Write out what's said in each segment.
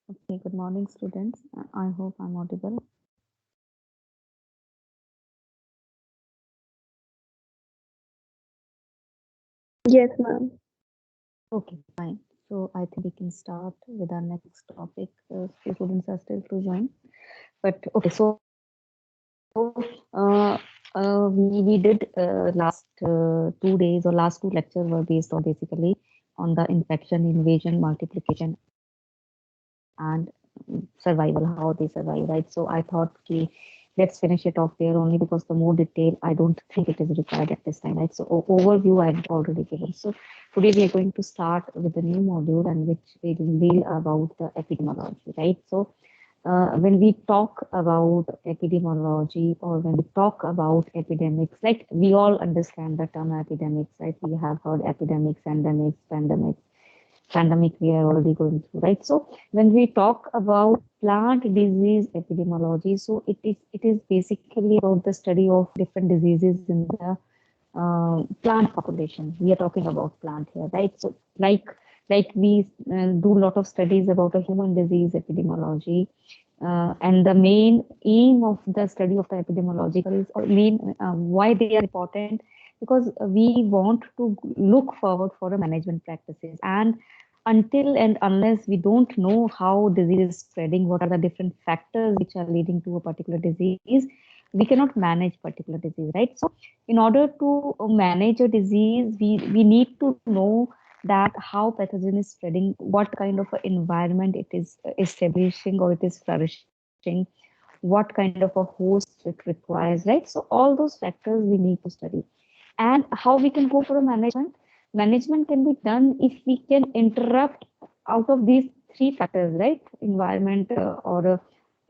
Okay, good morning, students. I hope I'm audible. Yes, ma'am. Okay, fine. So I think we can start with our next topic. Few students are still to join, but okay. So we did last 2 days or last two lectures were based on basically on the infection, invasion, multiplication, and survival, how they survive, right? So I thought, okay, let's finish it off there only because the more detail, I don't think it is required at this time, right? So overview I've already given. So today we are going to start with a new module and which will deal about the epidemiology, right? So when we talk about epidemiology or when we talk about epidemics, like we all understand the term epidemics, right? We have heard epidemics, endemics, pandemic we are already going through, right? So when we talk about plant disease epidemiology, so it is basically about the study of different diseases in the plant population. We are talking about plant here, right? So like we do a lot of studies about a human disease epidemiology, and the main aim of the study of the epidemiological is or main why they are important because we want to look forward for the management practices and until and unless we don't know how disease is spreading, what are the different factors which are leading to a particular disease, we cannot manage particular disease, right? So in order to manage a disease, we need to know that how pathogen is spreading, what kind of a environment it is establishing or it is flourishing, what kind of a host it requires, right? So all those factors we need to study. And how we can go for a management. Management can be done if we can interrupt out of these three factors, right? Environment or a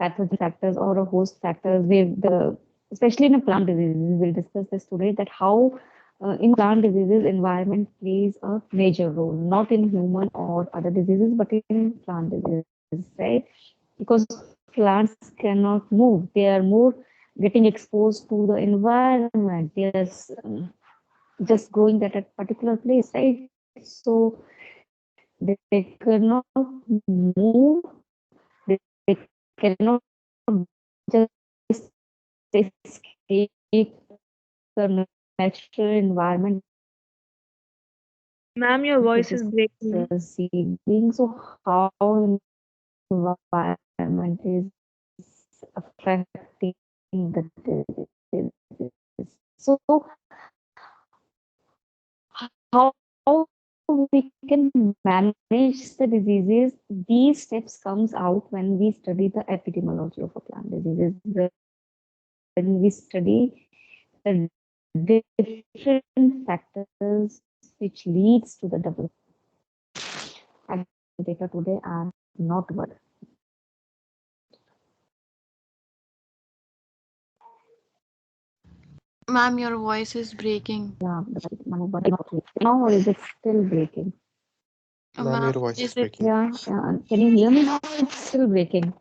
pathogen factors or a host factors where the especially in a plant diseases, we'll discuss this today that how in plant diseases environment plays a major role, not in human or other diseases, but in plant diseases, right? Because plants cannot move, they are more getting exposed to the environment, they are just growing at a particular place, right? So they cannot move, they cannot just escape the natural environment which is Ma'am, your voice is breaking. receiving. So how environment is affecting the disease. So how we can manage the diseases, these steps comes out when we study the epidemiology of a plant diseases, when we study the different factors which leads to the development. Data today are not good. Ma'am, your voice is breaking. Yeah, now or is it still breaking? Ma'am, Ma'am, your voice is is it, breaking. Yeah, can you hear me now? It's still breaking.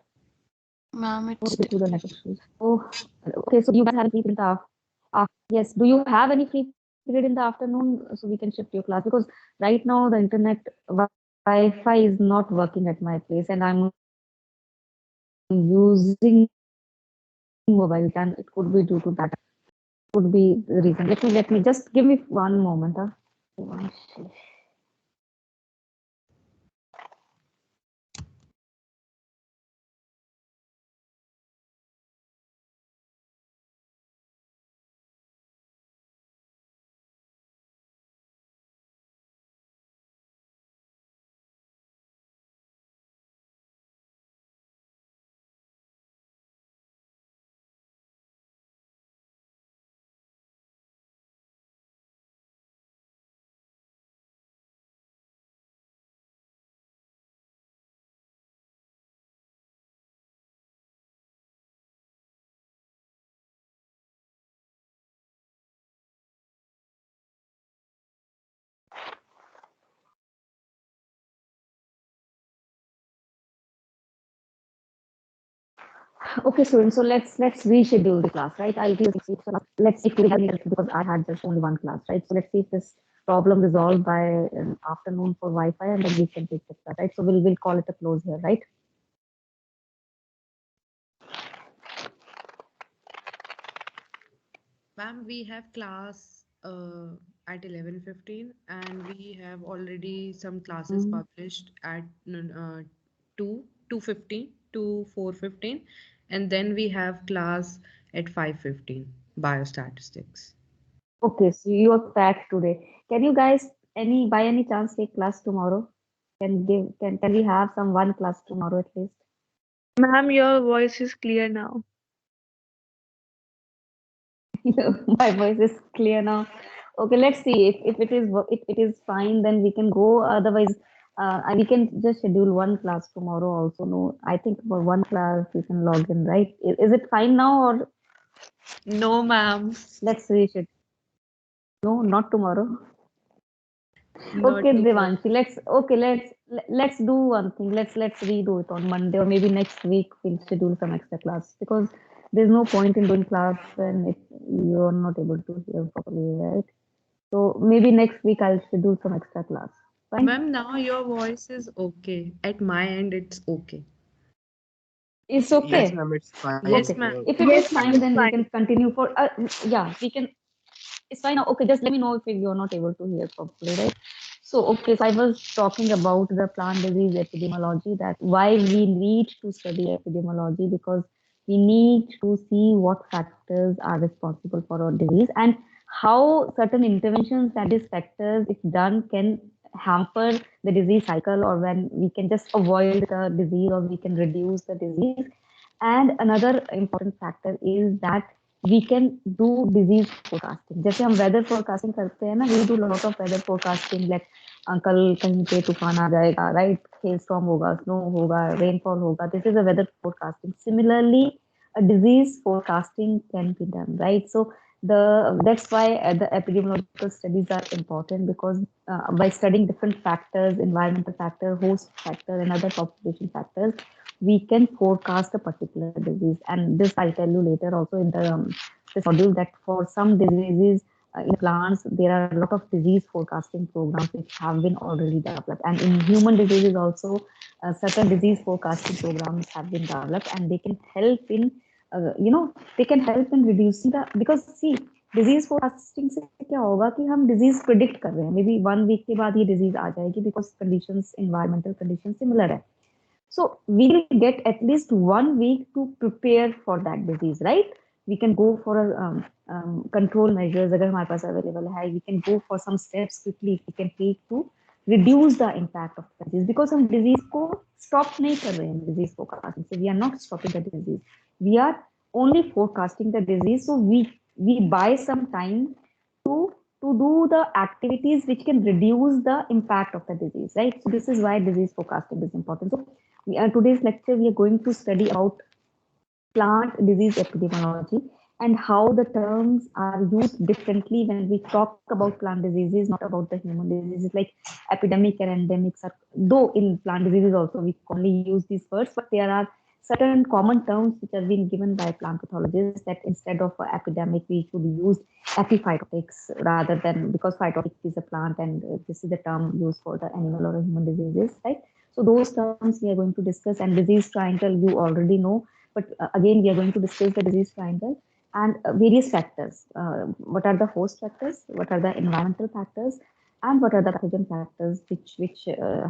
ma'am, Or it's, is it through the network issues? Oh, okay. So you guys have a free period in the yes. Do you have any free period in the afternoon so we can shift your class? Because right now the internet Wi-Fi is not working at my place, and I'm using mobile. And it could be due to that. Could be the reason. Let me just give me one moment. One Okay, students. So let's reschedule the class, right? I'll give you 6 weeks. So let's see if we have because I had just only one class, right? So let's see if this problem resolved by afternoon for Wi-Fi, and then we can take the class, right? So we'll call it a close here, right? Ma'am, we have class at 11:15, and we have already some classes Mm. published at 2, 2:15 to 4:15, and then we have class at 5:15, biostatistics. Okay, so you are packed today. Can you guys by any chance take class tomorrow? Can we have some one class tomorrow at least? Ma'am, your voice is clear now. My voice is clear now. Okay, let's see. If it is fine, then we can go. Otherwise, we can just schedule one class tomorrow also. No, I think for one class you can log in, right? Is it fine now or No, ma'am, let's reschedule? No, not tomorrow. not Okay, tomorrow. Devanshi, let's do one thing. Let's redo it on Monday or maybe next week. We'll schedule some extra class because there's no point in doing class when you're not able to hear properly, right? So maybe next week I'll schedule some extra class. Fine? Ma'am, now your voice is okay. At my end, it's okay. It's Yes, okay. ma'am, it's fine. Yes, Okay. ma'am. If it is Yes, ma'am, fine, it's then we fine. can continue for yeah, we can. It's fine now. Okay, just let me know if you're not able to hear properly, right? So, okay, so I was talking about the plant disease epidemiology, that why we need to study epidemiology, because we need to see what factors are responsible for our disease and how certain interventions that these factors, if done, can hamper the disease cycle, or when we can just avoid the disease or we can reduce the disease. And another important factor is that we can do disease forecasting. जैसे हम weather forecasting करते हैं ना, we do lot of weather forecasting, like कल कहीं पे तूफान आ जाएगा, right? Hailstorm होगा, snow होगा, rainfall होगा. This is a weather forecasting. Similarly, a disease forecasting can be done, right? So that's why the epidemiological studies are important, because by studying different factors, environmental factor, host factor, and other population factors, we can forecast a particular disease. And this I'll tell you later also in the this module, that for some diseases in plants, there are a lot of disease forecasting programs which have been already developed. And in human diseases also, certain disease forecasting programs have been developed, and they can help in, they can help in reducing the, because see, disease forecasting से क्या होगा कि हम disease predict कर रहे हैं, maybe 1 week के बाद ये disease आ जाएगी because conditions, environmental conditions similar है. So we will get at least 1 week to prepare for that disease, right? We can go for a control measures अगर हमारे पास available है. We can go for some steps quickly we can take to reduce the impact of the disease, because हम disease को stop नहीं कर रहे हैं disease forecasting. So we are not stopping the disease. We are only forecasting the disease. So we buy some time to do the activities which can reduce the impact of the disease, right? So this is why disease forecasting is important. So today's lecture, we are going to study about plant disease epidemiology and how the terms are used differently when we talk about plant diseases, not about the human diseases. Like epidemic and endemics are, though in plant diseases also we commonly use these words, but there are certain common terms which have been given by plant pathologists, that instead of epidemic we should use epiphytotics rather than, because phytotic is a plant and this is the term used for the animal or human diseases, right? So those terms we are going to discuss. And disease triangle you already know, but again we are going to discuss the disease triangle and various factors. What are the host factors? What are the environmental factors? And what are the pathogen factors which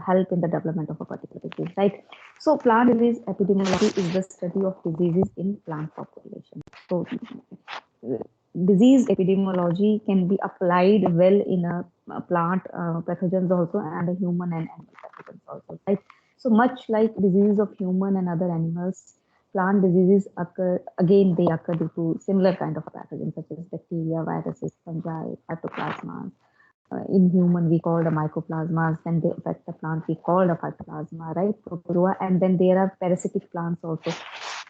help in the development of a particular disease, right? So plant disease epidemiology is the study of diseases in plant population. So disease epidemiology can be applied well in a plant pathogens also, and a human and animal pathogens also, right? So much like diseases of human and other animals, plant diseases occur, again they occur due to similar kind of pathogens such as bacteria, viruses, fungi, phytoplasmas. In human we call the mycoplasmas, then they affect the plant we call the phytoplasma, right? Protozoa. And then there are parasitic plants also.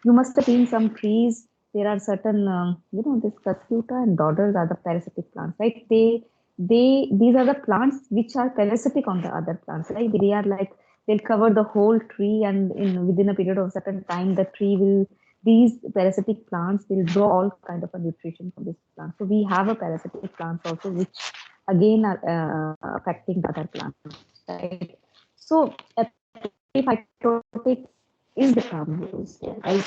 You must have seen some trees. There are certain, this Cuscuta and Dodders are the parasitic plants, right? These are the plants which are parasitic on the other plants, right? They are like, they'll cover the whole tree, and within a period of certain time, the tree will, these parasitic plants will draw all kind of a nutrition from this plant. So we have a parasitic plants also, which again are affecting the other plants, right? So epiphytotics is the term used? Right?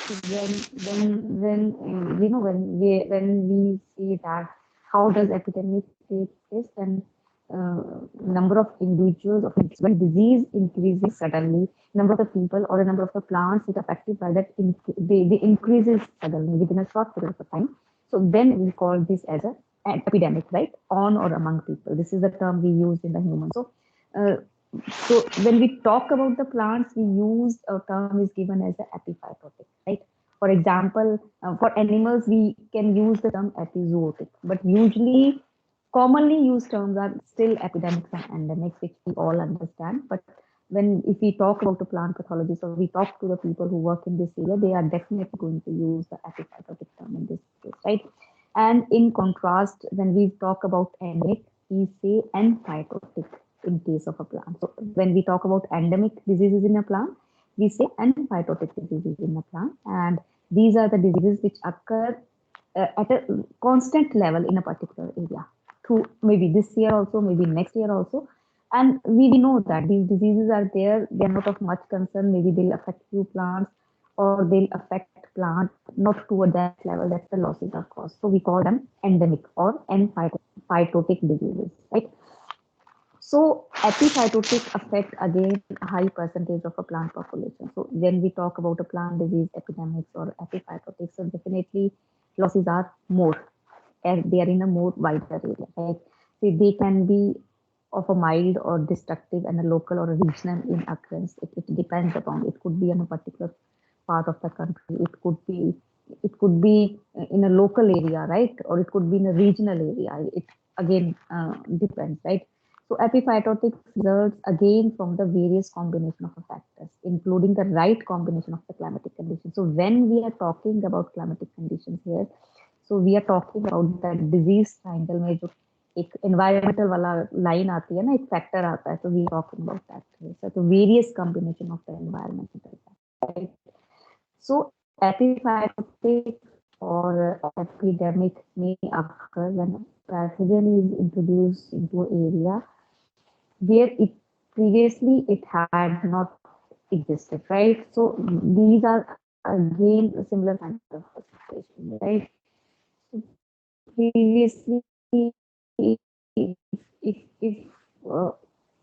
When we see that how does epidemic take place, and number of individuals of when disease increases suddenly, number of the people or the number of the plants which are affected by that they increases suddenly within a short period of time. So then we call this as an epidemic, right? On or among people. This is the term we use in the human. So when we talk about the plants, we use a term is given as an epiphytotic, right? For example, for animals, we can use the term epizootic, but usually commonly used terms are still epidemics and endemics, which we all understand. But if we talk about the plant pathologists or we talk to the people who work in this area, they are definitely going to use the epiphytotic term in this case, right? And in contrast, when we talk about endemic, we say emphytotic in case of a plant. So when we talk about endemic diseases in a plant, we say emphytotic diseases in a plant. And these are the diseases which occur at a constant level in a particular area through maybe this year also, maybe next year also. And we know that these diseases are there, they're not of much concern. Maybe they'll affect few plants or they'll affect plant not toward that level that the losses are caused. So we call them endemic or emphytotic diseases, right? So epiphytotic affect again a high percentage of a plant population. So when we talk about a plant disease epidemics or epiphytotic, so definitely losses are more as they are in a more wider area. Right? So they can be of a mild or destructive and a local or a regional in occurrence. It depends upon. It could be in a particular part of the country. It could be in a local area, right? Or it could be in a regional area. It again depends, right? So epiphytotic results again from the various combination of factors, including the right combination of the climatic conditions. So when we are talking about climatic conditions here, so we are talking about the disease triangle में जो एक environmental वाला line आती है ना, एक factor आता है, so we are talking about that. So various combination of the environmental factors. Right? So epiphytotic or epidemic may occur when a pathogen is introduced into an area where previously it had not existed, right? So these are again a similar kind of situation, right? Previously, if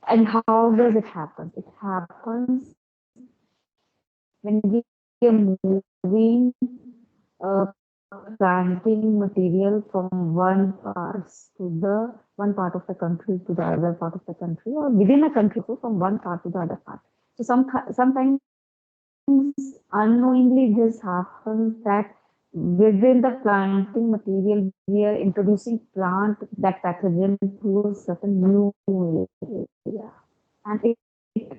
and how does it happen? It happens when we are moving uh, planting material from one part of the country to the other part of the country, or within a country, so from one part to the other part. So sometimes unknowingly this happens that within the planting material we are introducing plant that pathogen to a certain new area, and it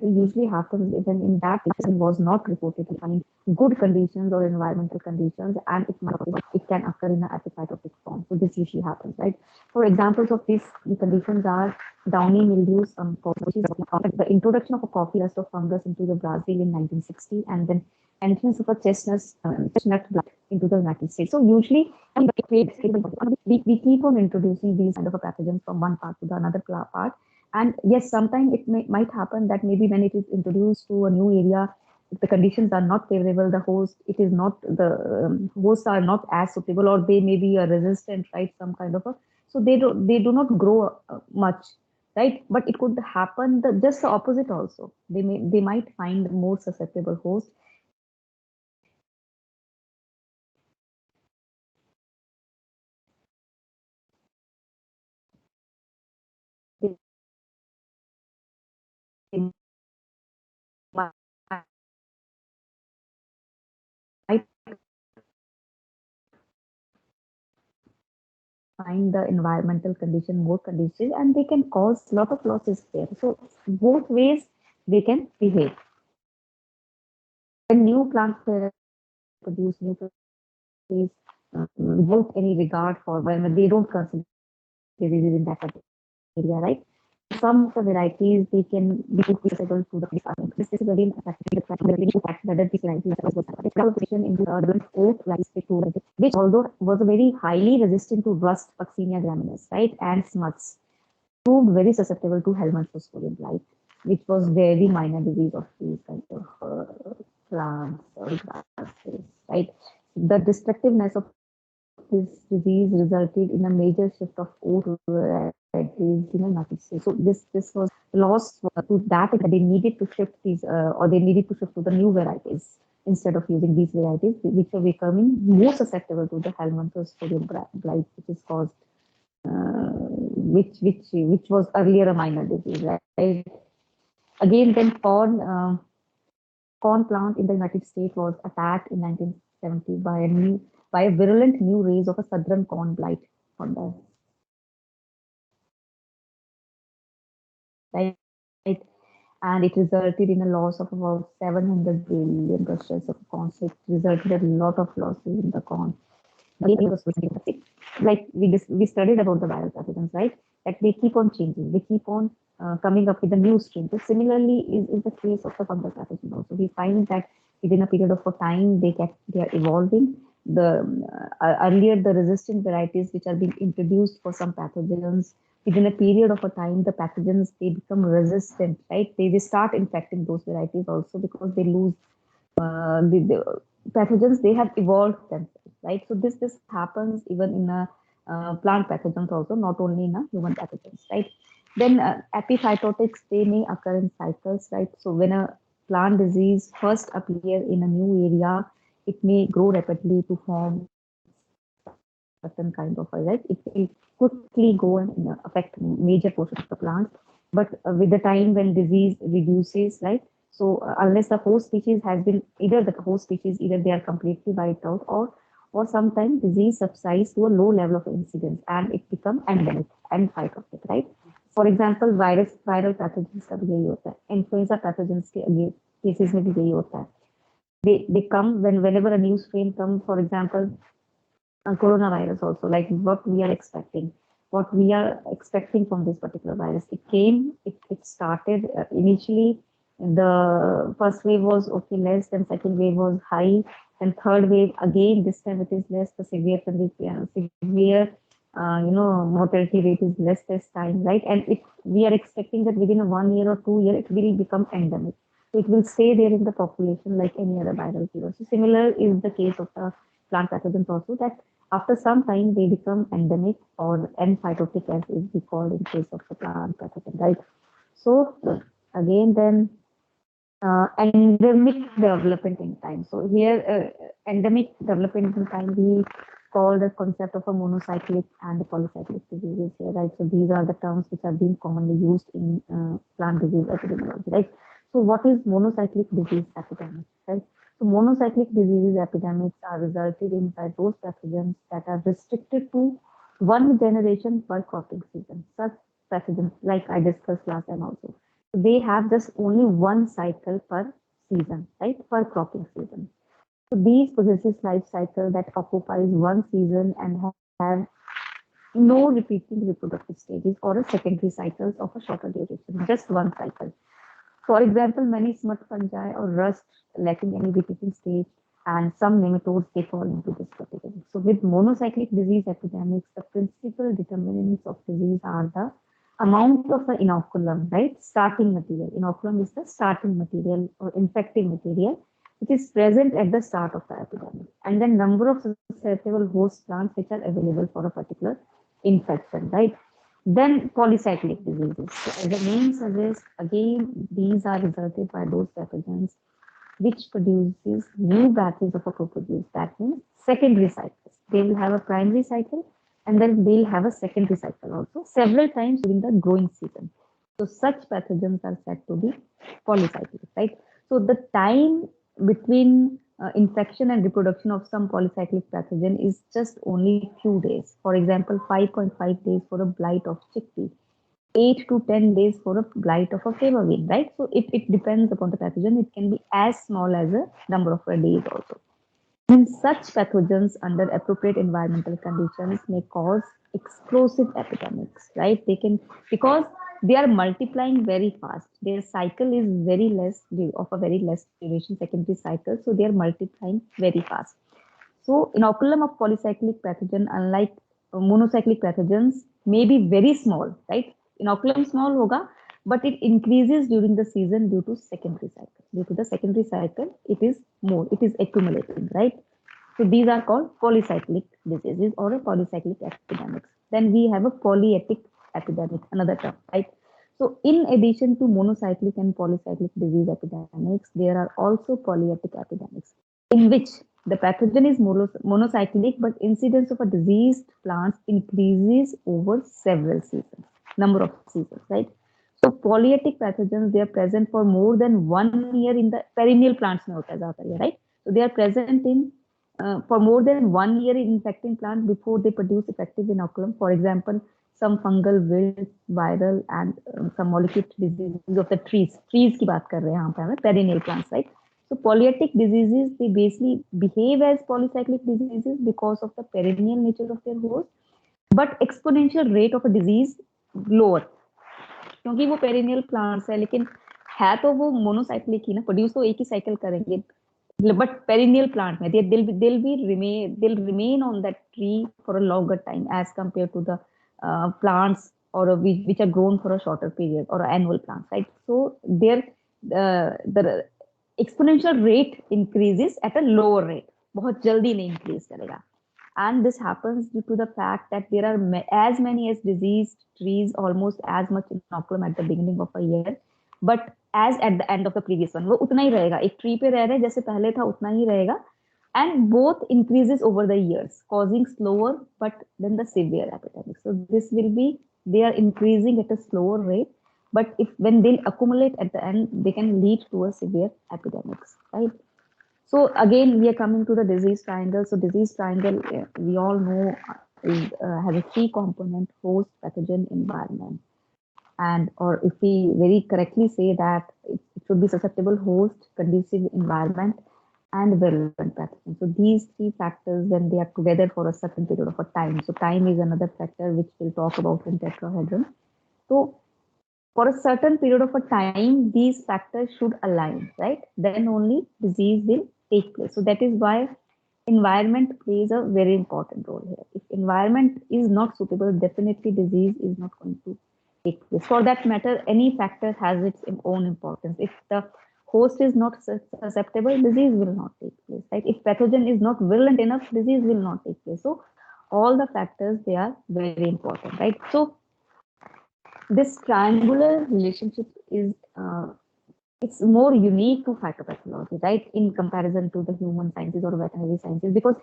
usually happens even in that pathogen was not reported in good conditions or environmental conditions, and it can occur in an epiphytotic form. So this usually happens, right? For examples of these conditions are downy mildews on coffee, which is the introduction of a coffee rust of fungus into the Brazil in 1960, and then entrance of a chestnut blight into the United States. So usually, we keep on introducing these kind of a pathogens from one part to the another part. And yes, sometimes it might happen that maybe when it is introduced to a new area, if the conditions are not favorable, the hosts are not as suitable, or they may be a resistant, right? Some kind of a, so they do not grow much, right? But it could happen just the opposite also. They might find more susceptible hosts. They might find the environmental condition more conducive, and they can cause a lot of losses there. So both ways they can behave. When new plants produce new plants without any regard for when they don't consider diseases in that area, right? Some of the varieties they can be accessible to the farming. This is again affecting the fact whether these varieties was in the oat rice which although was very highly resistant to rust, Puccinia graminis, right, and smuts, proved very susceptible to Hellmann-Stokes blight, which was very minor disease of these kinds of plants or grasses, right? The destructiveness of this disease resulted in a major shift of oat varieties in the United States. So this was loss to that extent they needed to shift these or they needed to shift to the new varieties instead of using these varieties, which are becoming more susceptible to the Helminthian blight, which is caused which was earlier a minor disease, right? Again, then corn plant in the United States was attacked in 1970 by a virulent new race of a southern corn blight fungus. Right? And it resulted in a loss of about 700 billion bushels of corn. So it resulted in a lot of losses in the corn. Like we studied about the viral pathogens, right? That they keep on changing, they keep on coming up with a new strain. So similarly is the case of the fungal pathogen also. We find that within a period of time they are evolving. The earlier the resistant varieties which are being introduced for some pathogens, within a period of a time the pathogens they become resistant, right? They start infecting those varieties also because they lose the pathogens they have evolved themselves, right? So this happens even in a plant pathogens also, not only in a human pathogens, right? Then epiphytotics they may occur in cycles, right? So when a plant disease first appear in a new area, it may grow rapidly to form certain kind of a, right? It will quickly go and affect major portion of the plant. But with the time when disease reduces, right? So unless the host species has been either they are completely wiped out or sometimes disease subsides to a low level of incidence and it becomes endemic and phytotic, right? For example, viral pathogens का भी यही होता है, influenza pathogens के cases में भी यही होता है. They come whenever a new strain comes, for example, coronavirus also, like what we are expecting from this particular virus. It started initially, the first wave was okay less, then second wave was high, and third wave again this time it is less. The severe mortality rate is less this time, right? And we are expecting that within a 1 year or 2 year it will become endemic, so it will stay there in the population like any other viral fever. So similar is the case of the plant pathogens also, that after some time they become endemic or phytotic as is we call in case of the plant pathogen, right? So again then endemic development in time. So here endemic development in time we call the concept of a monocyclic and a polycyclic diseases here, right? So these are the terms which are being commonly used in plant disease epidemiology, right? So what is monocyclic disease epidemic, right? So monocyclic disease epidemics are resulted in by those pathogens that are restricted to one generation per cropping season. Such pathogens, like I discussed last time also, so they have just only one cycle per season, right? Per cropping season. So these possesses life cycle that occupies one season and have no repeating reproductive stages or a secondary cycles of a shorter duration, just one cycle. For example, many smut fungi or rust lacking any repeating stage and some nematodes, they fall into this category. So with monocyclic disease epidemics, the principal determinants of disease are the amount of the inoculum, right? Starting material. Inoculum is the starting material or infecting material, which is present at the start of the epidemic. And then number of susceptible host plants which are available for a particular infection, right? Then polycyclic diseases. So as the name suggests, again, these are resulted by those pathogens which produces new batches of a co-produce. That means secondary cycles. They will have a primary cycle and then they'll have a secondary cycle also several times during the growing season. So such pathogens are said to be polycyclic, right? So the time between infection and reproduction of some polycyclic pathogen is just only few days. For example, 5.5 days for a blight of chickpea, 8 to 10 days for a blight of a fava bean, right? So it depends upon the pathogen. It can be as small as a number of days also. And such pathogens under appropriate environmental conditions may cause explosive epidemics, right? They can, because they are multiplying very fast. Their cycle is very less, of a very less duration, secondary cycle. So they are multiplying very fast. So inoculum of polycyclic pathogen, unlike monocyclic pathogens, may be very small, right? Inoculum small होगा, but it increases during the season due to secondary cycle. Due to the secondary cycle, it is accumulating, right? So these are called polycyclic diseases or a polycyclic epidemics. Then we have a polyetic epidemic, another term, right? So in addition to monocyclic and polycyclic disease epidemics, there are also polyetic epidemics in which the pathogen is monocyclic, but incidence of a diseased plant increases over several seasons, number of seasons, right? So polyetic pathogens, they are present for more than 1 year in the perennial plants, right? So they are present in for more than 1 year in infecting plant before they produce effective inoculum. For example, some fungal, wilt, viral, and some molecular diseases of the trees. Trees की बात कर रहे हैं यहाँ पे हमें, perennial plants, right? So polyetic diseases, they basically behave as polycyclic diseases because of the perennial nature of their host, but exponential rate of a disease lower. क्योंकि वो perennial plants है, लेकिन है तो वो monocyclic ही ना, produce तो एक ही cycle करेंगे, but perennial plant में they'll remain on that tree for a longer time as compared to the plants or which are grown for a shorter period or annual plants, right? So their the exponential rate increases at a lower rate, बहुत जल्दी नहीं increase करेगा. And this happens due to the fact that there are as many as diseased trees, almost as much inoculum at the beginning of a year, but as at the end of the previous one, वो उतना ही रहेगा, एक tree पे रह रहे जैसे पहले था उतना ही रहेगा, and both increases over the years, causing slower but then the severe epidemics. So this will be, they are increasing at a slower rate, but when they accumulate at the end, they can lead to a severe epidemics, right? So again, we are coming to the disease triangle. So disease triangle, we all know, has a 3-component: host, pathogen, environment. And or if we very correctly say that it should be susceptible host, conducive environment, and virulent pathogen. So these 3 factors, when they are together for a certain period of a time. So time is another factor which we'll talk about in tetrahedron. So for a certain period of a time, these factors should align, right? Then only disease will take place. So that is why environment plays a very important role here. If environment is not suitable, definitely disease is not going to take place. For that matter, any factor has its own importance. If the host is not susceptible, disease will not take place, right? If pathogen is not virulent enough, disease will not take place. So all the factors, they are very important, right? So this triangular relationship is it's more unique to phytopathology, right, in comparison to the human sciences or veterinary sciences, because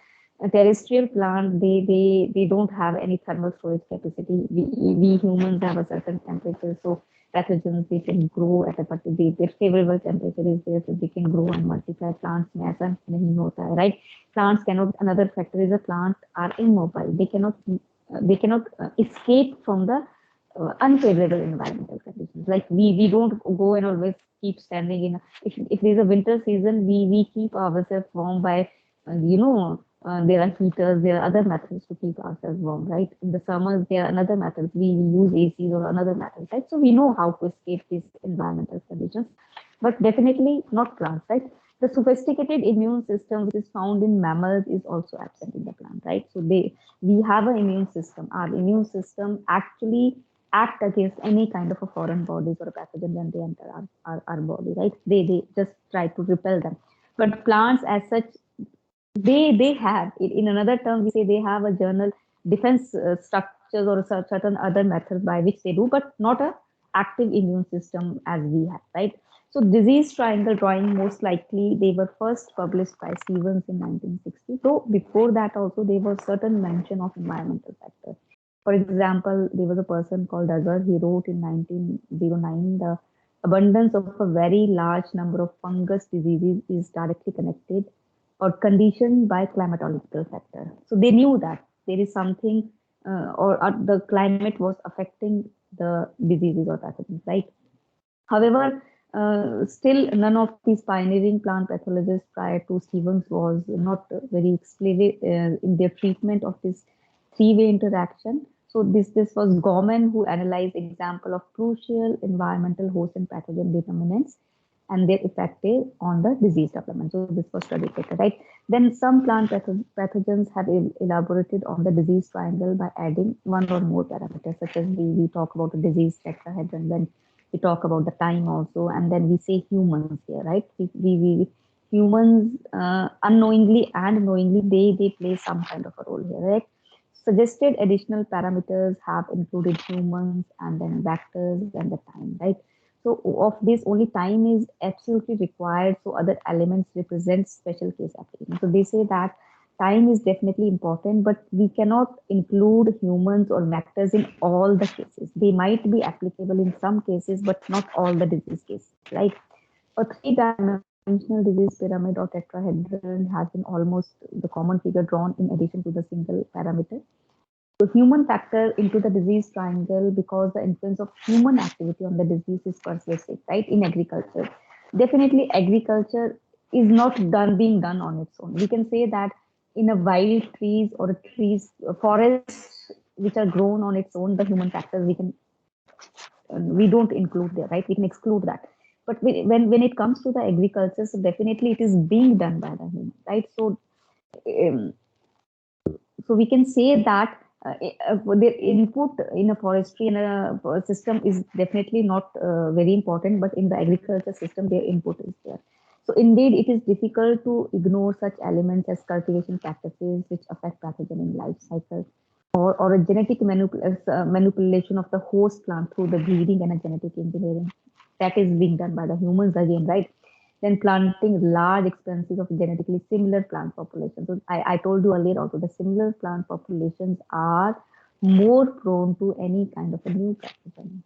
a terrestrial plant, they don't have any thermal storage capacity. We humans have a certain temperature, so pathogens, they can grow at a particular, their favorable temperature is there, so they can grow and multiply. Plants में ऐसा नहीं होता है, right? Plants cannot, another factor is a plant are immobile. They cannot escape from the unfavorable environmental conditions. Like we don't go and always keep standing in. If there's a winter season, we keep ourselves warm by, there are heaters, there are other methods to keep ourselves warm, right? In the summers, there are another methods. We use ACs or another methods, right? So we know how to escape these environmental conditions, but definitely not plants, right? The sophisticated immune system which is found in mammals is also absent in the plant, right? So we have an immune system. Our immune system actually act against any kind of a foreign bodies or a pathogen when they enter our body, right? They just try to repel them. But plants as such, they have, in another term, we say they have a general defense structures or certain other methods by which they do, but not a active immune system as we have, right? So disease triangle drawing, most likely they were first published by Stevens in 1960. So before that also there was certain mention of environmental factors. For example, there was a person called Duggar. He wrote in 1909, the abundance of a very large number of fungus diseases is directly connected or conditioned by climatological factor. So they knew that there is something or the climate was affecting the diseases or pathogens, right? However, still none of these pioneering plant pathologists prior to Stevens was not very explicit in their treatment of this 3-way interaction. So this was Gorman who analyzed example of crucial environmental host and pathogen determinants and their effect on the disease development. So this was studied later, right? Then some plant pathogens have elaborated on the disease triangle by adding one or more parameters, such as we talk about the disease tetrahedron when we talk about the time also, and then we say humans here, right? We humans unknowingly and knowingly they play some kind of a role here, right? Suggested additional parameters have included humans and then vectors and the time, right? So of this, only time is absolutely required. So other elements represent special case application. So they say that time is definitely important, but we cannot include humans or vectors in all the cases. They might be applicable in some cases, but not all the disease cases, right? A three-dimensional disease pyramid or tetrahedron has been almost the common figure drawn in addition to the single parameter. So human factor into the disease triangle because the influence of human activity on the disease is pervasive, right? In agriculture, definitely agriculture is not being done on its own. We can say that in a wild trees or a trees forests which are grown on its own, the human factors we don't include there, right? We can exclude that. But when it comes to the agriculture, so definitely it is being done by the human, right? Um, so we can say that their input in a forestry and a system is definitely not very important, but in the agriculture system, their input is there. So indeed, it is difficult to ignore such elements as cultivation practices which affect pathogen in life cycle, or a genetic manipulation of the host plant through the breeding and a genetic engineering that is being done by the humans again, right? Then planting large expanses of genetically similar plant populations. So I told you earlier also the similar plant populations are more prone to any kind of a new pathogen.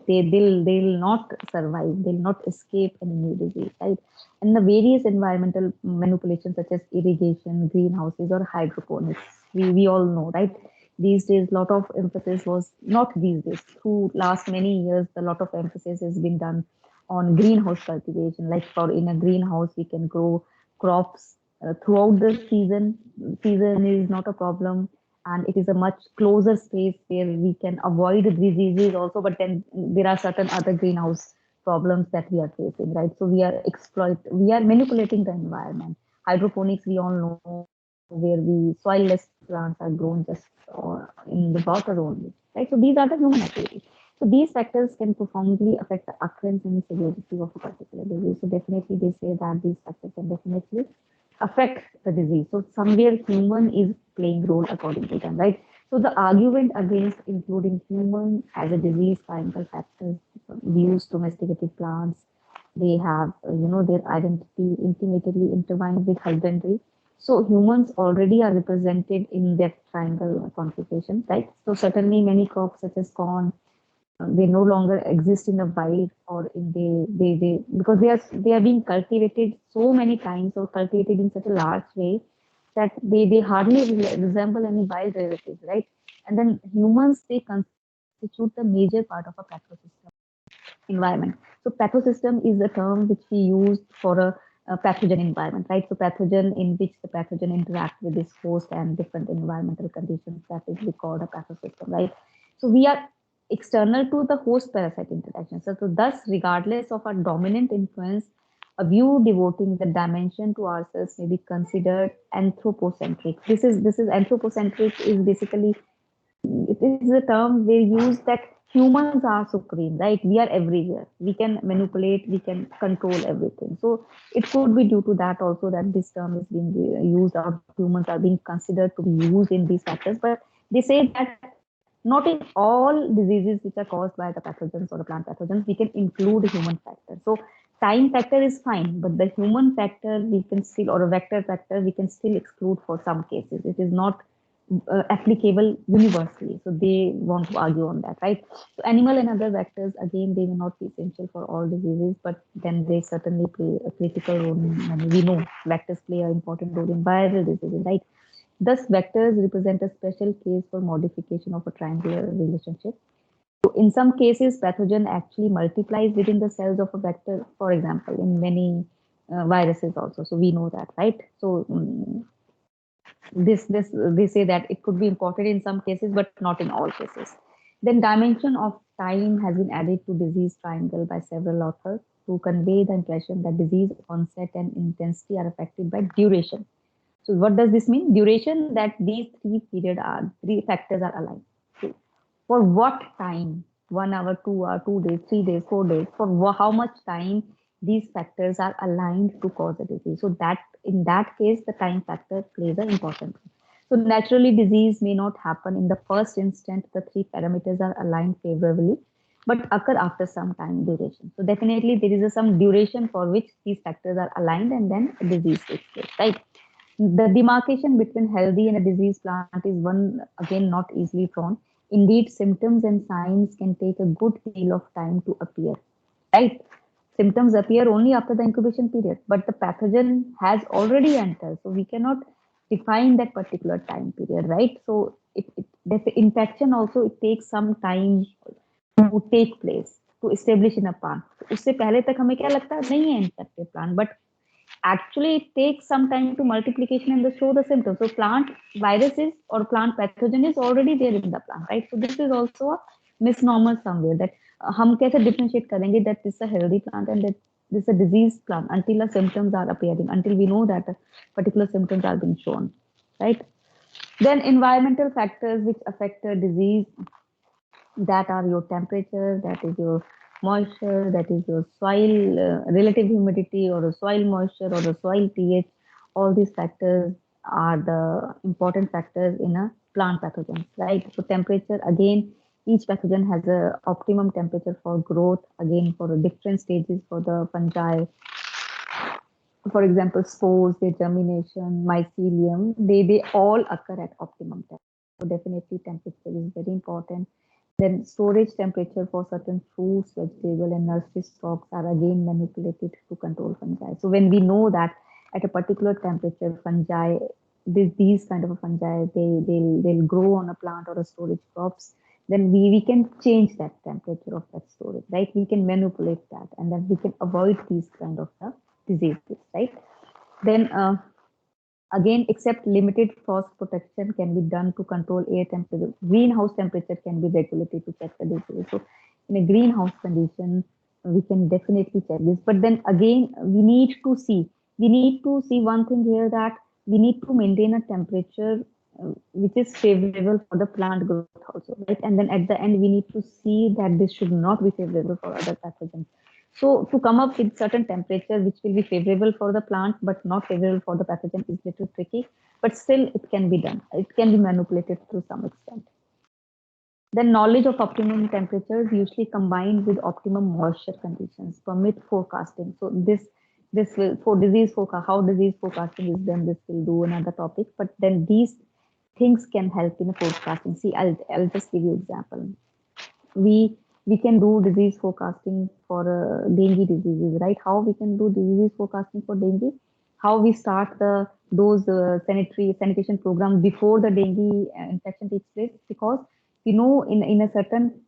They'll not survive, they'll not escape any new disease, right? And the various environmental manipulations such as irrigation, greenhouses, or hydroponics, we all know, right? These days, a lot of emphasis was not these days. Through last many years, a lot of emphasis has been done on greenhouse cultivation. Like for in a greenhouse, we can grow crops throughout the season. Season is not a problem, and it is a much closer space where we can avoid diseases also. But then there are certain other greenhouse problems that we are facing, right? So we are manipulating the environment. Hydroponics, we all know, where the soilless plants are grown just in the water only, right? So these are the human activities. So these factors can profoundly affect the occurrence and severity of a particular disease. So definitely they say that these factors can definitely affect the disease. So somewhere human is playing role according to them, right? So the argument against including human as a disease triangle factors views domesticated plants. They have, their identity intimately intertwined with husbandry. So humans already are represented in that triangle configuration, right? So certainly many crops such as corn, they no longer exist in the wild or in they because they are being cultivated so many times or cultivated in such a large way that they hardly resemble any wild relatives, right? And then humans, they constitute the major part of a pathosystem environment. So pathosystem is a term which we use for a pathogen environment, right? So pathogen in which the pathogen interact with this host and different environmental conditions, that is we call a pathosystem, right? So we are external to the host parasite interaction. So thus, regardless of our dominant influence, a view devoting the dimension to ourselves may be considered anthropocentric. This is anthropocentric is basically, it is a term we use that humans are supreme, right? We are everywhere. We can manipulate, we can control everything. So it could be due to that also that this term is being used, or humans are being considered to be used in these factors. But they say that not in all diseases which are caused by the pathogens or the plant pathogens, we can include human factor. So time factor is fine, but the human factor we can still, or a vector factor, we can still exclude for some cases. It is not applicable universally. So they want to argue on that, right? So animal and other vectors, again, they may not be essential for all diseases, but then they certainly play a critical role in many. We know vectors play an important role in viral diseases, right? Thus, vectors represent a special case for modification of a triangular relationship. So in some cases, pathogen actually multiplies within the cells of a vector, for example, in many viruses also. So we know that, right? So this they say that it could be important in some cases but not in all cases. Then dimension of time has been added to disease triangle by several authors to convey the impression that disease onset and intensity are affected by duration. So what does this mean? Duration, that these three factors are aligned. So for what time 1 hour, 2 hour, 2 days, 3 days, 4 days, for how much time these factors are aligned to cause a disease. So that in that case, the time factor plays an important role. So naturally, disease may not happen in the first instant. The three parameters are aligned favorably, but occur after some time duration. So definitely there is some duration for which these factors are aligned, and then a disease takes place, right? The demarcation between healthy and a diseased plant is one, again, not easily drawn. Indeed, symptoms and signs can take a good deal of time to appear, right? Symptoms appear only after the incubation period, but the pathogen has already entered, so we cannot define that particular time period, right? So the infection also, it takes some time to take place, to establish in a plant. उससे पहले तक हमें क्या लगता है नहीं है infected plant, but actually it takes some time to multiplication and show the symptoms. So plant viruses or plant pathogen is already there in the plant, right? So this is also a misnomer somewhere, that हम कैसे differentiate करेंगे that this is a healthy plant and that this is a diseased plant until the symptoms are appearing, until we know that particular symptoms are being shown, right? Then environmental factors which affect the disease, that are your temperature, that is your moisture, that is your soil relative humidity, or a soil moisture, or a soil pH. All these factors are the important factors in a plant pathogen, right? So temperature, again, each pathogen has a optimum temperature for growth, again, for different stages for the fungi. For example, spores, their germination, mycelium, they all occur at optimum temperature. So definitely temperature is very important. Then storage temperature for certain fruits, vegetable, and nursery stocks are again manipulated to control fungi. So when we know that at a particular temperature, fungi, these kind of a fungi, they'll grow on a plant or a storage crops, then we can change that temperature of that storage, right? We can manipulate that, and then we can avoid these kind of diseases, right? Then again, except limited frost protection can be done to control air temperature. Greenhouse temperature can be regulated to check the disease. So in a greenhouse condition, we can definitely check this. But then again, we need to see one thing here, that we need to maintain a temperature which is favorable for the plant growth also, right? And then at the end, we need to see that this should not be favorable for other pathogens. So to come up with certain temperature which will be favorable for the plant but not favorable for the pathogen is little tricky, but still it can be done. It can be manipulated to some extent. Then knowledge of optimum temperatures usually combined with optimum moisture conditions permit forecasting. So this will, for disease forecast, how disease forecasting is done, this will do another topic, but then these things can help in forecasting. See, I'll just give you example. We can do disease forecasting for dengue diseases, right? How we can do disease forecasting for dengue? How we start those sanitation programs before the dengue infection takes place? Because in a certain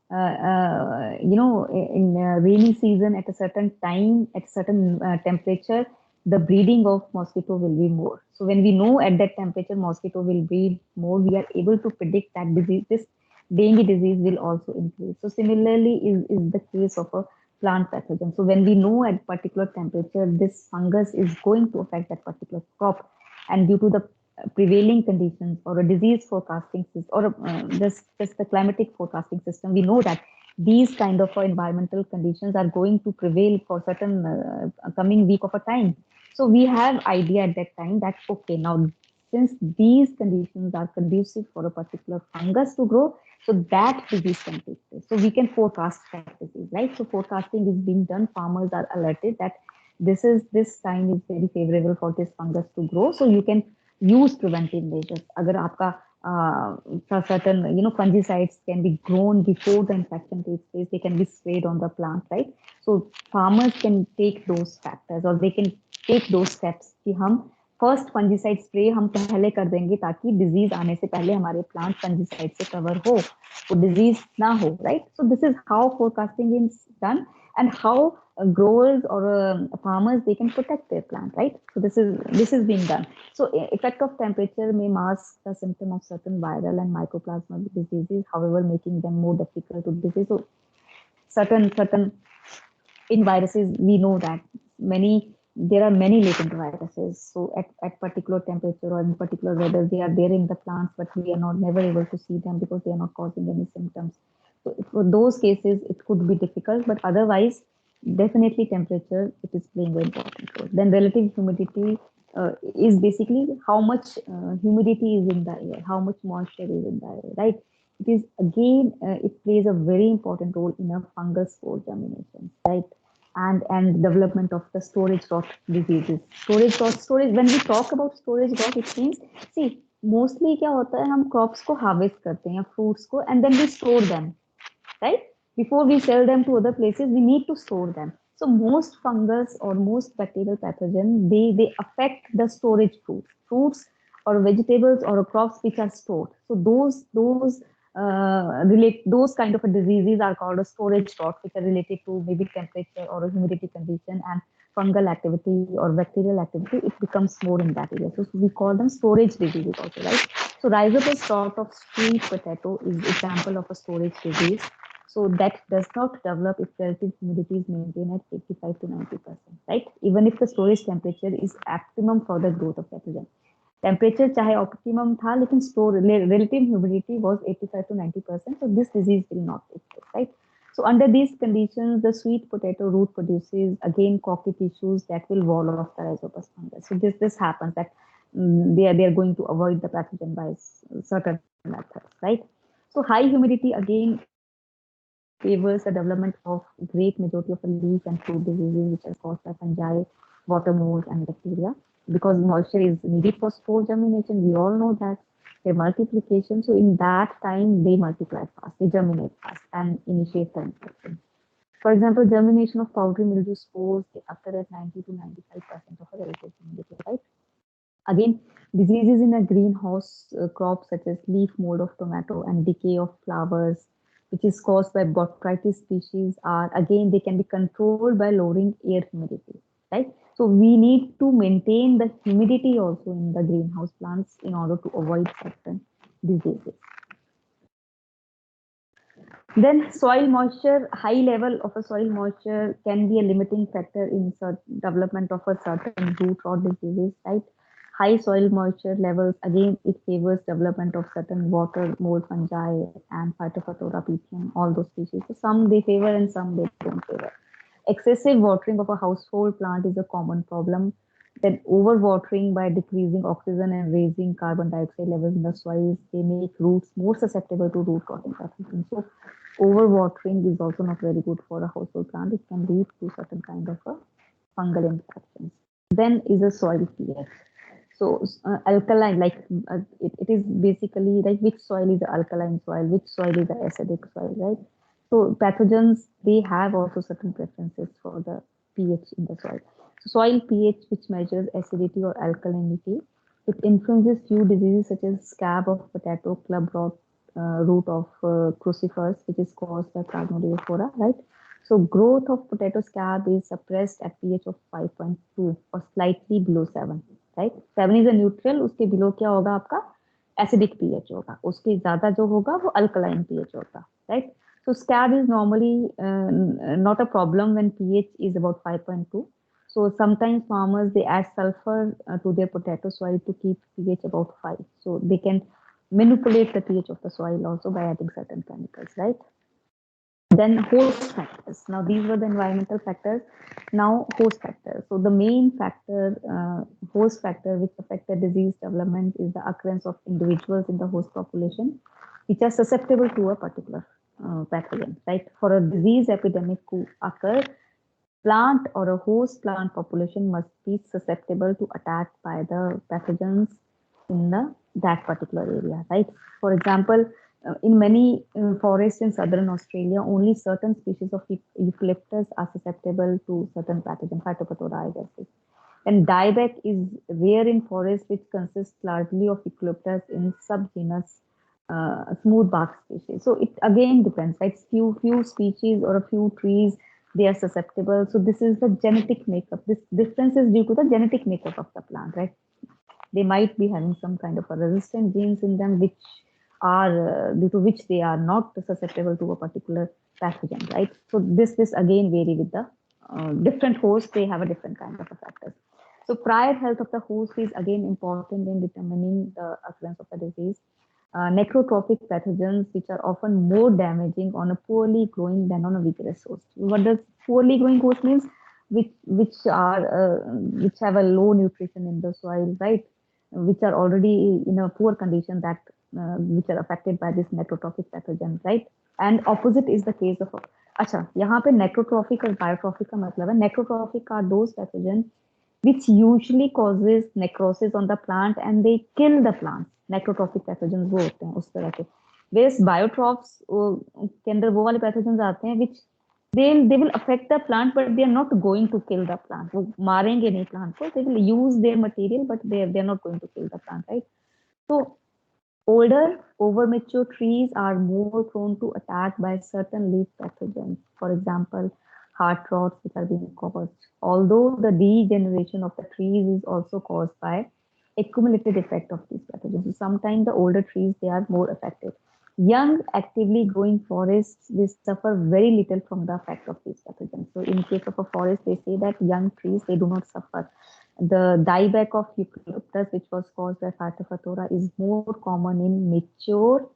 in rainy season, at a certain time, at a certain temperature, the breeding of mosquito will be more. So when we know at that temperature mosquito will breed more, we are able to predict that this dengue disease will also increase. So similarly is the case of a plant pathogen. So when we know at particular temperature this fungus is going to affect that particular crop, and due to the prevailing conditions or a disease forecasting system, or just the climatic forecasting system, we know that these kind of environmental conditions are going to prevail for certain coming week of a time. So we have idea at that time that, okay, now since these conditions are conducive for a particular fungus to grow, so that disease can take place. So we can forecast that disease, right? So forecasting is being done. Farmers are alerted that this time is very favorable for this fungus to grow. So you can use preventive measures. Agar aapka certain fungicides can be grown before the infection takes place, they can be sprayed on the plant, right? So farmers can take those factors, or they can take those steps कि हम first fungicide spray हम पहले कर देंगे ताकि disease आने से पहले हमारे प्लांट फंजीसाइड से कवर हो, तो डिजीज ना हो, right? So this is how forecasting is done and how growers or farmers, they can protect their plant, right? So this is being done. So effect of temperature may mask the symptom of certain viral and mycoplasmal diseases, however making them more difficult to disease. So certain in viruses, we know that there are many latent viruses. So at particular temperature or in particular weather, they are there in the plants, but we are never able to see them because they are not causing any symptoms. So for those cases, it could be difficult, but otherwise, definitely temperature, it is playing an important role. Then relative humidity is basically how much humidity is in the air, how much moisture is in the air, right? It is again, it plays a very important role in a fungal spore germination, right? And development of the storage rot diseases. Storage. When we talk about storage rot, it means, see, mostly क्या होता है, हम crops को harvest करते हैं, fruits को, and then we store them, right? Before we sell them to other places, we need to store them. So most fungus or most bacterial pathogen, they affect the storage fruits or vegetables or crops which are stored. So those kind of a diseases are called a storage rot, which are related to maybe temperature or a humidity condition, and fungal activity or bacterial activity, it becomes more in that area. So we call them storage diseases also, right? So rhizopus rot of sweet potato is example of a storage disease. So that does not develop if relative humidity is maintained at 85 to 90%, right? Even if the storage temperature is optimum for the growth of pathogen. Temperature चाहे optimum था, लेकिन relative humidity was 85 to 90%. So this disease will not take place, right? So under these conditions, the sweet potato root produces again cocky tissues that will wall off the rhizopus fungus. So this happens that they are going to avoid the pathogen by certain methods, right? So high humidity again favors the development of great majority of leaf and fruit diseases which are caused by fungi, water mold, and bacteria. Because moisture is needed for spore germination, we all know that their multiplication. So in that time, they multiply fast, they germinate fast, and initiate the infection. For example, germination of powdery mildew spores after at 90 to 95% of a relative humidity, right? Again, diseases in a greenhouse crops such as leaf mold of tomato and decay of flowers, which is caused by Botrytis species, are again, they can be controlled by lowering air humidity, right? So we need to maintain the humidity also in the greenhouse plants in order to avoid certain diseases. Then soil moisture, high level of a soil moisture can be a limiting factor in development of a certain root rot diseases, right? High soil moisture levels, again, it favors development of certain water mold fungi and Phytophthora pythium, all those species. So some they favor and some they don't favor. Excessive watering of a household plant is a common problem. Then overwatering by decreasing oxygen and raising carbon dioxide levels in the soils, they make roots more susceptible to root rotting pathogens. So overwatering is also not very good for a household plant. It can lead to certain kind of a fungal infections. Then is a soil pH. So alkaline, like it is basically like which soil is the alkaline soil, which soil is the acidic soil, right? So pathogens, they have also certain preferences for the pH in the soil. So soil pH, which measures acidity or alkalinity, it influences few diseases such as scab of potato, club rot, root of cruciferous, which is caused by Plasmodiaphora, right? So growth of potato scab is suppressed at pH of 5.2 or slightly below 7, right? 7 is a neutral, उसके below क्या होगा आपका acidic pH होगा, उसके ज़्यादा जो होगा वो alkaline pH होगा, right? So scab is normally not a problem when pH is about 5.2. So sometimes farmers, they add sulfur to their potato soil to keep pH about 5. So they can manipulate the pH of the soil also by adding certain chemicals, right? Then host factors. Now these were the environmental factors. Now host factors. So the main factor, host factor which affect the disease development is the occurrence of individuals in the host population which are susceptible to a particular pathogen, right? For a disease epidemic to occur, plant or a host plant population must be susceptible to attack by the pathogens in that particular area, right? For example, in many forests in southern Australia, only certain species of eucalyptus are susceptible to certain pathogen, Phytophthora against. And dieback is rare in forests which consists largely of eucalyptus in subgenus smooth bark species. So it again depends, right? Few species or a few trees, they are susceptible. So this is the genetic makeup. This difference is due to the genetic makeup of the plant, right? They might be having some kind of a resistant genes in them, which are due to which they are not susceptible to a particular pathogen, right? So this again vary with the different hosts. They have a different kind of factors. So prior health of the host is again important in determining the occurrence of the disease. necrotrophic pathogens, which are often more damaging on a poorly growing than on a vigorous host. What does poorly growing host means? Which have a low nutrition in the soil, right? Which are already in a poor condition, that which are affected by this necrotrophic pathogen, right? And opposite is the case of अच्छा यहाँ पे necrotrophic और biotrophic का मतलब है necrotrophic are those pathogens which usually causes necrosis on the plant and they kill the plant. Necrotrophic pathogens वो होते हैं उस तरह के. Whereas biotrophs के अंदर वो वाले pathogens आते हैं which they will affect the plant but they are not going to kill the plant. वो मारेंगे नहीं plant को. They will use their material but they are not going to kill the plant, right? So older, over-mature trees are more prone to attack by certain leaf pathogens. For example, heart rots, which are being caused. Although the degeneration of the trees is also caused by accumulated effect of these pathogens. So sometimes the older trees, they are more affected. Young, actively growing forests, they suffer very little from the effect of these pathogens. So in case of a forest, they say that young trees, they do not suffer. The dieback of eucalyptus, which was caused by Phytophthora, is more common in mature,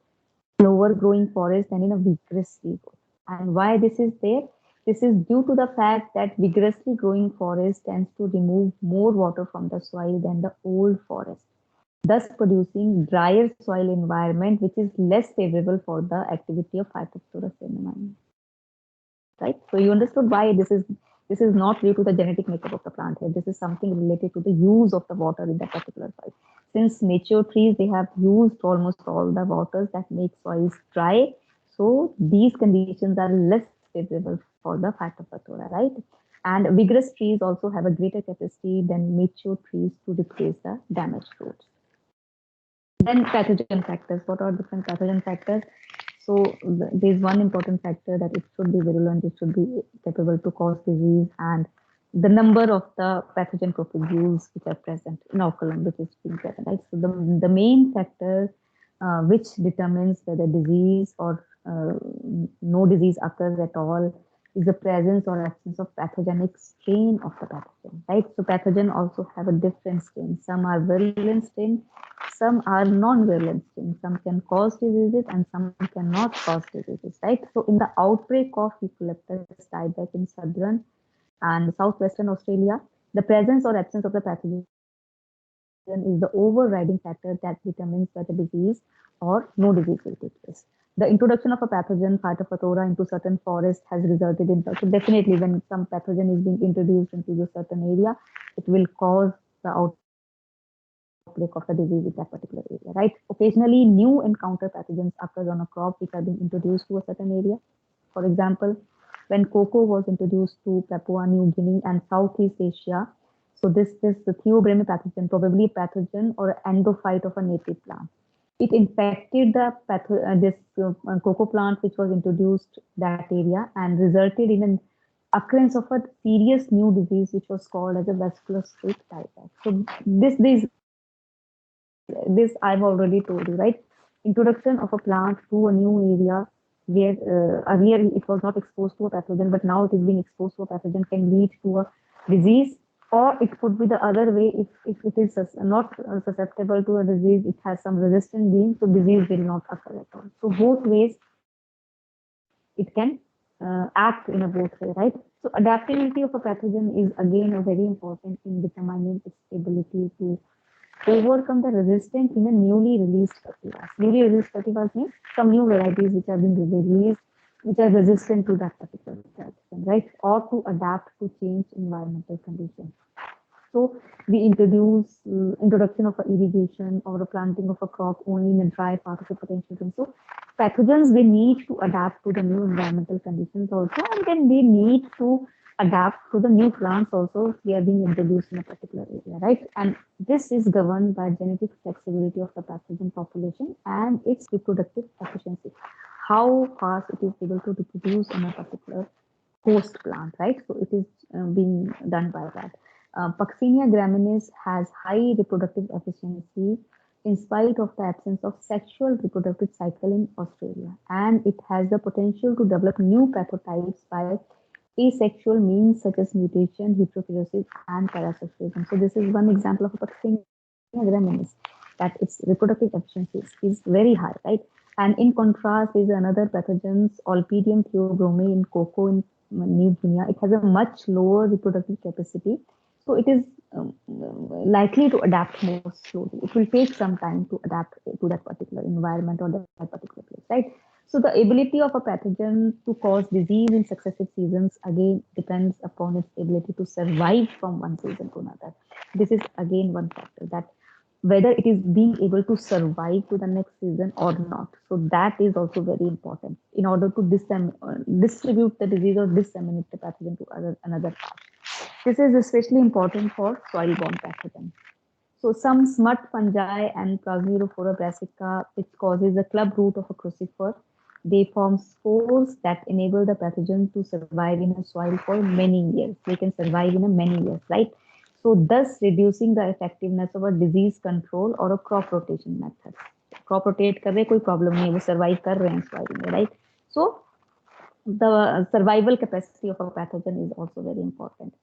slower growing forest than in a vigorous tree. And why this is there? This is due to the fact that vigorously growing forest tends to remove more water from the soil than the old forest, thus producing drier soil environment, which is less favorable for the activity of Phytophthora cinnamomum. Right? So you understood why this is not due to the genetic makeup of the plant here. This is something related to the use of the water in that particular site. Since mature trees, they have used almost all the waters that make soils dry. So these conditions are less favorable for the Phytophthora, right? And vigorous trees also have a greater capacity than mature trees to replace the damaged roots. Then pathogen factors. What are different pathogen factors? So there's one important factor that it should be virulent, it should be capable to cause disease, and the number of the pathogen propagules which are present, inoculum, which is being present, right? So the main factor which determines whether disease or no disease occurs at all is the presence or absence of pathogenic strain of the pathogen, right? So pathogen also have a different strain. Some are virulent strain, some are non-virulent strain. Some can cause diseases and some cannot cause diseases, right? So in the outbreak of Eucalyptus dieback in southern and southwestern Australia, the presence or absence of the pathogen is the overriding factor that determines whether disease or no disease will take place. The introduction of a pathogen, Phytophthora, into certain forests has resulted in, so definitely when some pathogen is being introduced into the certain area, it will cause the outbreak of the disease in that particular area, right? Occasionally, new encounter pathogens occur on a crop which are being introduced to a certain area. For example, when cocoa was introduced to Papua New Guinea and Southeast Asia, so this the Theobroma pathogen, probably a pathogen or an endophyte of a native plant. It infected the cocoa plant which was introduced that area and resulted in an occurrence of a serious new disease which was called as a vascular streak dieback. So this I've already told you, right? Introduction of a plant to a new area where earlier it was not exposed to a pathogen, but now it is being exposed to a pathogen can lead to a disease, or it could be the other way. If it is not susceptible to a disease, it has some resistant gene, so disease will not occur at all. So both ways it can act in a both way, right? So adaptability of a pathogen is again a very important in determining its ability to overcome the resistance in a newly released cultivars. Newly released cultivars means some new varieties which have been released, which are resistant to that particular pathogen, right? Or to adapt to change environmental conditions. So we introduce introduction of irrigation or a planting of a crop only in a dry part of the potential zone. So pathogens, they need to adapt to the new environmental conditions also, and then they need to adapt to the new plants also they are being introduced in a particular area, right? And this is governed by genetic flexibility of the pathogen population and its reproductive efficiency. How fast it is able to reproduce in a particular host plant, right? So it is being done by that. Puccinia graminis has high reproductive efficiency in spite of the absence of sexual reproductive cycle in Australia, and it has the potential to develop new pathotypes by asexual means such as mutation, heterophorosis, and parasexualism. So this is one example of a Puccinia graminis. that its reproductive efficiency is very high, right? And in contrast, is another pathogens, Olpidium theobrome in cocoa in New Guinea. It has a much lower reproductive capacity, so it is likely to adapt more slowly. It will take some time to adapt to that particular environment or that particular place, right? So the ability of a pathogen to cause disease in successive seasons again depends upon its ability to survive from one season to another. This is again one factor, that whether it is being able to survive to the next season or not. So that is also very important in order to distribute the disease or disseminate the pathogen to another part. This is especially important for soil-borne pathogens. So some smut fungi and Plasminophora brassica, which causes the club root of a crucifer, they form spores that enable the pathogen to survive in a soil for many years. They can survive in a many years, right? So thus reducing the effectiveness of a disease control or a crop rotation method. Crop rotate कर रहे कोई problem नहीं, वो survive कर रहे हैं soil में, right? So the survival capacity of a pathogen is also very important.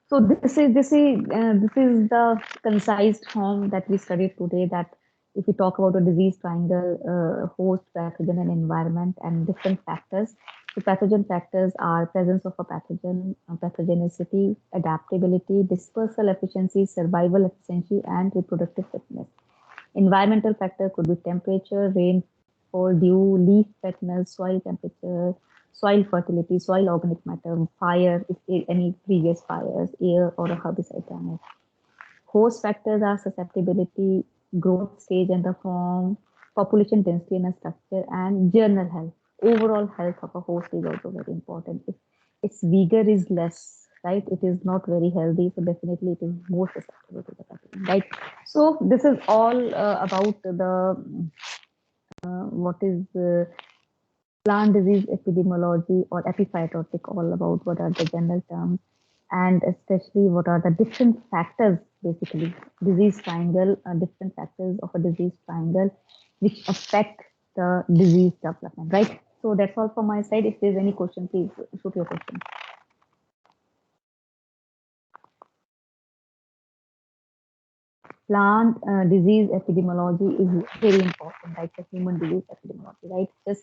So this is the concise form that we studied today, that if we talk about a disease triangle, host, pathogen, and environment, and different factors. The pathogen factors are presence of a pathogen, pathogenicity, adaptability, dispersal efficiency, survival efficiency, and reproductive fitness. Environmental factor could be temperature, rainfall, dew, leaf wetness, soil temperature, soil fertility, soil organic matter, fire, if any previous fires, air, or a herbicide damage. Host factors are susceptibility, growth stage and the form, population density and structure, and general health. Overall health of a host is also very important. If its vigor is less, right, it is not very healthy, so definitely it is more susceptible to the pathogen, right? So this is all about the what is plant disease epidemiology or epiphytotic, all about what are the general terms and especially what are the different factors, basically disease triangle, different factors of a disease triangle which affect the disease development, right? So that's all from my side. If there's any question, please shoot your question. Plant disease epidemiology is very important, like the human disease epidemiology, right? Just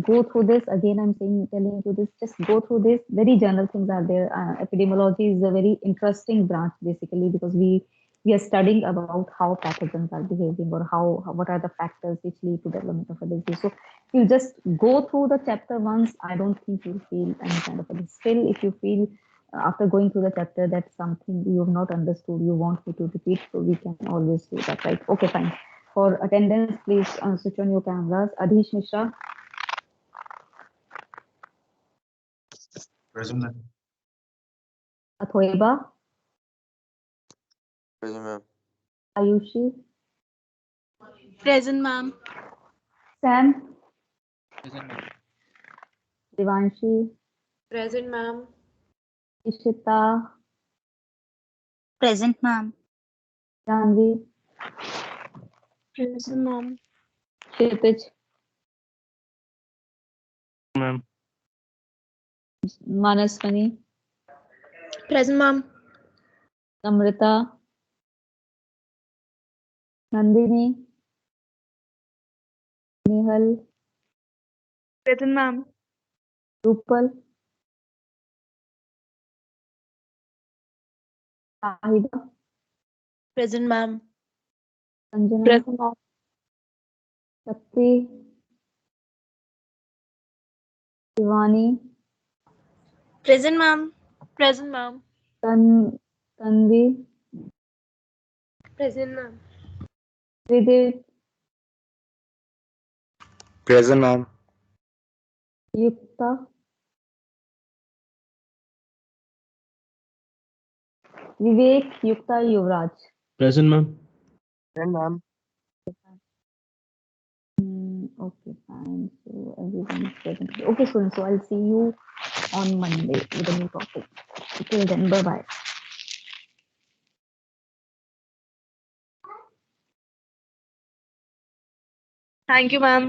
go through this again. I'm telling you this, just go through this. Very general things are there. Epidemiology is a very interesting branch, basically, because we are studying about how pathogens are behaving, or what are the factors which lead to development of a disease. So if you just go through the chapter once, I don't think you'll feel any kind of a still. If you feel after going through the chapter that something you have not understood, you want me to repeat, so we can always do that, right? Okay, fine. For attendance, please switch on your cameras. Adhish Mishra. Present, ma'am. Athoeba. Present, ma'am. Ayushi. Present, ma'am. Sam. Present, ma'am. Devanshi. Present, ma'am. Ishita. Present, ma'am. Janvi. Present, ma'am. Kshitij. Ma'am. Manaswani. Present, ma'am. Namrata. Nandini. Nehal. Present, ma'am. Rupal. Sahiba. Present, ma'am. Sanjana. Present, ma'am. Shakti. Shivani. Present, ma'am. Present, ma'am. Tanvi. Present, ma'am. Tridip. Present, ma'am. Yukta. Vivek, Yukta, Yuvraj. Present, ma'am. Present, ma'am. Okay, fine. So everyone is present. Okay, students. So I'll see you on Monday with a new topic. Till then, bye bye. Thank you, ma'am.